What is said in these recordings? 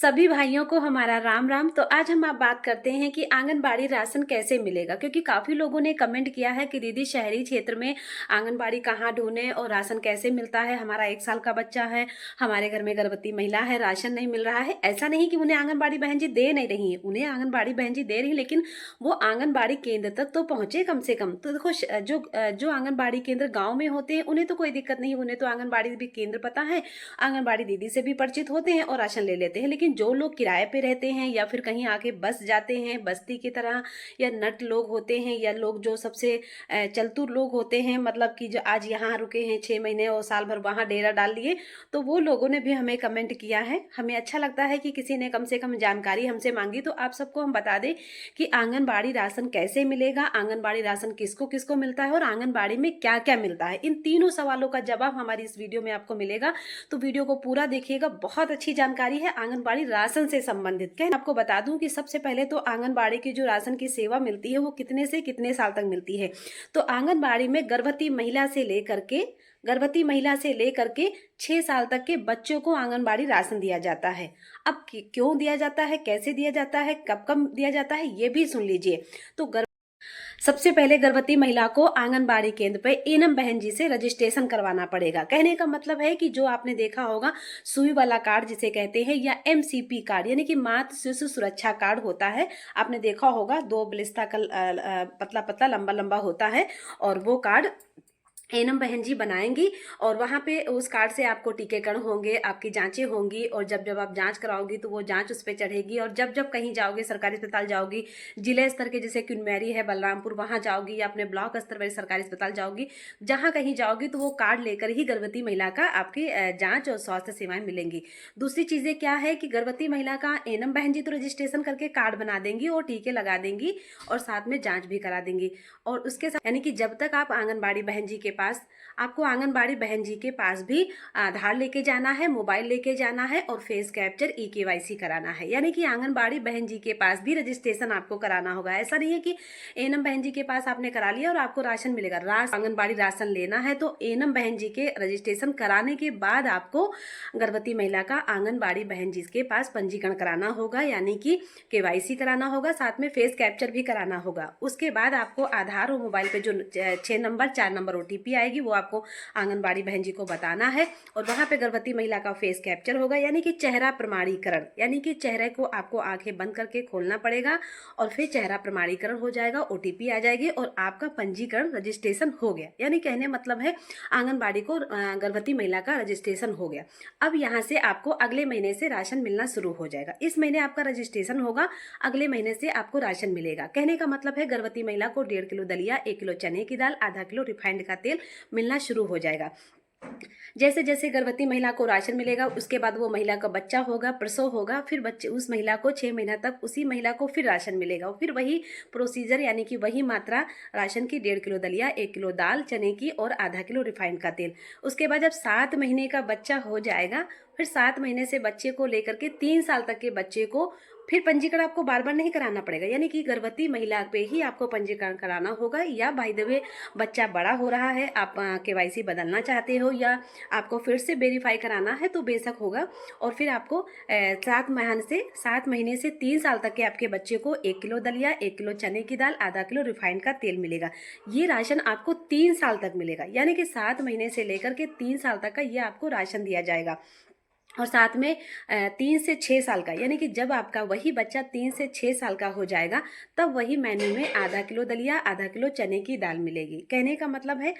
सभी भाइयों को हमारा राम राम। तो आज हम आप बात करते हैं कि आंगनबाड़ी राशन कैसे मिलेगा, क्योंकि काफ़ी लोगों ने कमेंट किया है कि दीदी शहरी क्षेत्र में आंगनबाड़ी कहाँ ढूंढें और राशन कैसे मिलता है। हमारा 1 साल का बच्चा है, हमारे घर में गर्भवती महिला है, राशन नहीं मिल रहा है। ऐसा नहीं कि उन्हें आंगनबाड़ी बहन जी दे नहीं रही है, उन्हें आंगनबाड़ी बहन जी दे रही है, लेकिन वो आंगनबाड़ी केंद्र तक तो पहुँचे कम से कम। तो देखो जो आंगनबाड़ी केंद्र गाँव में होते हैं उन्हें तो कोई दिक्कत नहीं, उन्हें तो आंगनबाड़ी भी केंद्र पता है, आंगनबाड़ी दीदी से भी परिचित होते हैं और राशन ले लेते हैं। लेकिन जो लोग किराए पे रहते हैं या फिर कहीं आके बस जाते हैं बस्ती की तरह, या नट लोग होते हैं, या लोग जो सबसे चलतू लोग होते हैं, मतलब कि जो आज यहाँ रुके हैं 6 महीने और साल भर वहाँ डेरा डाल लिए, तो वो लोगों ने भी हमें कमेंट किया है। हमें अच्छा लगता है कि किसी ने कम से कम जानकारी हमसे मांगी। तो आप सबको हम बता दें कि आंगनबाड़ी राशन कैसे मिलेगा, आंगनबाड़ी राशन किसको किसको मिलता है और आंगनबाड़ी में क्या क्या मिलता है। इन तीनों सवालों का जवाब हमारी इस वीडियो में आपको मिलेगा, तो वीडियो को पूरा देखिएगा। बहुत अच्छी जानकारी है आंगनबाड़ी राशन से संबंधित। क्या आपको बता दूं कि सबसे पहले तो आंगनबाड़ी की जो राशन की सेवा मिलती है वो कितने से कितने साल तक मिलती है। तो आंगनबाड़ी में गर्भवती महिला से लेकर के 6 साल तक के बच्चों को आंगनबाड़ी राशन दिया जाता है। अब क्यों दिया जाता है, कैसे दिया जाता है, कब कब दिया जाता है, ये भी सुन लीजिए। तो सबसे पहले गर्भवती महिला को आंगनबाड़ी केंद्र पर एनम बहन जी से रजिस्ट्रेशन करवाना पड़ेगा। कहने का मतलब है कि जो आपने देखा होगा सुई वाला कार्ड जिसे कहते हैं, या एमसीपी कार्ड यानी कि मातृ शिशु सुरक्षा कार्ड होता है। आपने देखा होगा 2 बिलिस्ता का पतला पतला लंबा लंबा होता है, और वो कार्ड एनम बहन जी बनाएंगी। और वहाँ पे उस कार्ड से आपको टीकाकरण होंगे, आपकी जांचें होंगी, और जब जब आप जांच कराओगी तो वो जांच उस पर चढ़ेगी। और जब जब कहीं जाओगे, सरकारी अस्पताल जाओगी, जिले स्तर के जैसे क्वीन है बलरामपुर, वहाँ जाओगी, या अपने ब्लॉक स्तर पर सरकारी अस्पताल जाओगी, जहाँ कहीं जाओगी तो वो कार्ड लेकर ही गर्भवती महिला का आपकी जाँच और स्वास्थ्य सेवाएं मिलेंगी। दूसरी चीज़ें क्या है कि गर्भवती महिला का एनम बहन जी तो रजिस्ट्रेशन करके कार्ड बना देंगी और टीके लगा देंगी और साथ में जाँच भी करा देंगी। और उसके साथ यानी कि जब तक आप आंगनबाड़ी बहन जी के पास, आपको आंगनबाड़ी बहन जी के पास भी आधार लेके जाना है, मोबाइल लेके जाना है और फेस कैप्चर ईकेवाईसी कराना है। यानी कि आंगनबाड़ी बहन जी के पास भी रजिस्ट्रेशन आपको कराना होगा। ऐसा नहीं है कि एनम बहन जी के पास आपने करा लिया और आपको राशन मिलेगा। आंगनबाड़ी राशन लेना है तो एनम बहन जी के रजिस्ट्रेशन कराने के बाद आपको गर्भवती महिला का आंगनबाड़ी बहन जी के पास पंजीकरण कराना होगा, यानी कि केवाईसी कराना होगा, साथ में फेस कैप्चर भी कराना होगा। उसके बाद आपको आधार और मोबाइल पे जो 6 नंबर 4 नंबर ओटीपी आएगी वो आपको आंगनबाड़ी बहन जी को बताना है, और वहाँ पे गर्भवती महिला का फेस कैप्चर होगा, यानी कि चेहरा प्रमाणीकरण। यानी कि चेहरे को आपको आंखें बंद करके खोलना पड़ेगा और फिर चेहरा प्रमाणीकरण हो जाएगा, ओटीपी आ जाएगी और आपका पंजीकरण रजिस्ट्रेशन हो गया। यानी कहने मतलब है आंगनबाड़ी को गर्भवती महिला का रजिस्ट्रेशन हो गया। अब यहाँ से आपको अगले महीने से राशन मिलना शुरू हो जाएगा। इस महीने आपका रजिस्ट्रेशन होगा, अगले महीने से आपको राशन मिलेगा। कहने का मतलब है गर्भवती महिला को 1.5 किलो दलिया, 1 किलो चने की दाल, आधा किलो रिफाइंड का तेल मिलना शुरू हो जाएगा। जैसे जैसे गर्भवती महिला को राशन मिलेगा उसके बाद वो महिला का बच्चा होगा, प्रसव होगा, फिर बच्चे उस महिला को 6 महीना तक उसी महिला को फिर राशन मिलेगा, और फिर वही प्रोसीजर यानी कि वही मात्रा राशन की, 1.5 किलो दलिया, 1 किलो दाल चने की और आधा किलो रिफाइंड का तेल। उसके बाद जब 7 महीने का बच्चा हो जाएगा, फिर 7 महीने से बच्चे को लेकर के 3 साल तक के बच्चे को फिर पंजीकरण आपको बार बार नहीं कराना पड़ेगा। यानी कि गर्भवती महिला पे ही आपको पंजीकरण कराना होगा। या बाय द वे बच्चा बड़ा हो रहा है, आप केवाईसी बदलना चाहते हो या आपको फिर से वेरीफाई कराना है तो बेशक होगा। और फिर आपको 7 महीने से 3 साल तक के आपके बच्चे को 1 किलो दलिया, 1 किलो चने की दाल, आधा किलो रिफाइंड का तेल मिलेगा। ये राशन आपको 3 साल तक मिलेगा, यानी कि 7 महीने से लेकर के 3 साल तक का ये आपको राशन दिया जाएगा। और साथ में 3 से 6 साल का, यानी कि जब आपका वही बच्चा 3 से 6 साल का हो जाएगा तब वही मेन्यू में आधा किलो दलिया, आधा किलो चने की दाल मिलेगी। कहने का मतलब है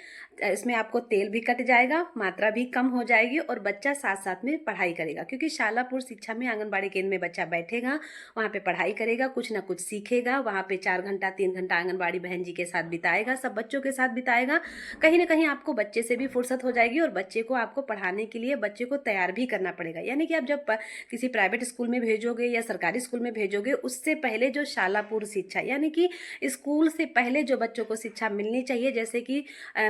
इसमें आपको तेल भी कट जाएगा, मात्रा भी कम हो जाएगी और बच्चा साथ साथ में पढ़ाई करेगा, क्योंकि शालापुर शिक्षा में आंगनबाड़ी केंद्र में बच्चा बैठेगा, वहाँ पे पढ़ाई करेगा, कुछ ना कुछ सीखेगा, वहाँ पे 4 घंटा 3 घंटा आंगनबाड़ी बहन जी के साथ बिताएगा, सब बच्चों के साथ बिताएगा। कहीं ना कहीं आपको बच्चे से भी फुर्सत हो जाएगी और बच्चे को आपको पढ़ाने के लिए बच्चे को तैयार भी करना पड़ेगा। यानी कि आप जब किसी प्राइवेट स्कूल में भेजोगे या सरकारी स्कूल में भेजोगे, उससे पहले जो शालापुर शिक्षा यानी कि स्कूल से पहले जो बच्चों को शिक्षा मिलनी चाहिए, जैसे कि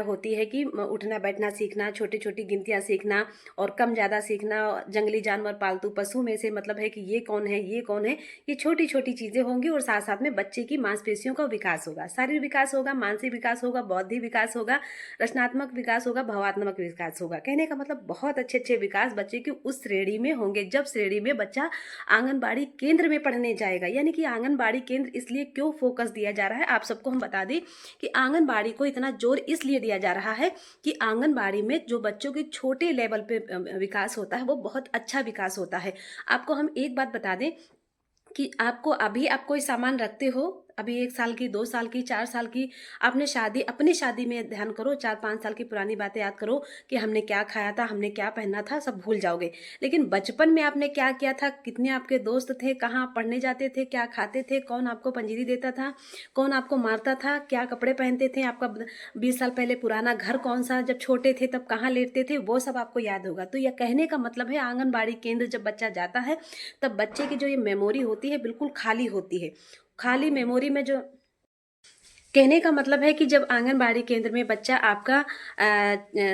होती है कि उठना बैठना सीखना, छोटी छोटी गिनतियाँ सीखना और कम ज़्यादा सीखना, जंगली जानवर, पालतू पशु में से मतलब है कि ये कौन है ये कौन है, ये छोटी छोटी चीज़ें होंगी। और साथ साथ में बच्चे की मांसपेशियों का विकास होगा, शारीरिक विकास होगा, मानसिक विकास होगा, बौद्धिक विकास होगा, रचनात्मक विकास होगा, भावात्मक विकास होगा। कहने का मतलब बहुत अच्छे अच्छे विकास बच्चे की उस श्रेणी में होंगे, जब श्रेणी में बच्चा आंगनबाड़ी केंद्र में पढ़ने जाएगा। यानी कि आंगनबाड़ी केंद्र इसलिए क्यों फोकस दिया जा रहा है, आप सबको हम बता दें कि आंगनबाड़ी को इतना जोर इसलिए दिया जा रहा है कि आंगनबाड़ी में जो बच्चों के छोटे लेवल पे विकास होता है वो बहुत अच्छा विकास होता है। आपको हम एक बात बता दें कि आप कोई सामान रखते हो, अभी 1 साल की, 2 साल की, 4 साल की, आपने अपनी शादी में ध्यान करो, 4-5 साल की पुरानी बातें याद करो कि हमने क्या खाया था, हमने क्या पहना था, सब भूल जाओगे। लेकिन बचपन में आपने क्या किया था, कितने आपके दोस्त थे, कहाँ आप पढ़ने जाते थे, क्या खाते थे, कौन आपको पंजीरी देता था, कौन आपको मारता था, क्या कपड़े पहनते थे, आपका 20 साल पहले पुराना घर कौन सा, जब छोटे थे तब कहाँ लेटते थे, वो सब आपको याद होगा। तो यह कहने का मतलब है आंगनबाड़ी केंद्र जब बच्चा जाता है तब बच्चे की जो ये मेमोरी होती है बिल्कुल खाली होती है। खाली मेमोरी में जो कहने का मतलब है कि जब आंगनबाड़ी केंद्र में बच्चा आपका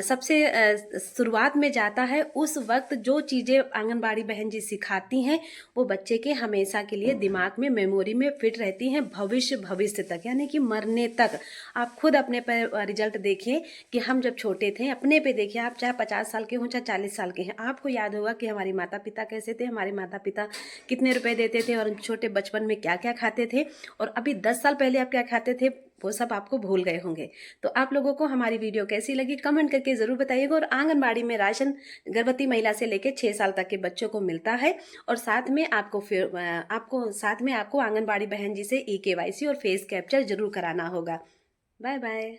सबसे शुरुआत में जाता है, उस वक्त जो चीज़ें आंगनबाड़ी बहन जी सिखाती हैं वो बच्चे के हमेशा के लिए दिमाग में, मेमोरी में फिट रहती हैं, भविष्य तक, यानी कि मरने तक। आप खुद अपने पर रिजल्ट देखिए कि हम जब छोटे थे, अपने पे देखिए, आप चाहे 50 साल के हों चाहे 40 साल के हैं, आपको याद होगा कि हमारे माता पिता कैसे थे, हमारे माता पिता कितने रुपए देते थे और छोटे बचपन में क्या क्या खाते थे, और अभी 10 साल पहले आप क्या खाते थे वो सब आपको भूल गए होंगे। तो आप लोगों को हमारी वीडियो कैसी लगी कमेंट करके ज़रूर बताइएगा। और आंगनबाड़ी में राशन गर्भवती महिला से लेकर 6 साल तक के बच्चों को मिलता है, और साथ में आपको आंगनबाड़ी बहन जी से ई-केवाईसी और फेस कैप्चर जरूर कराना होगा। Bye bye.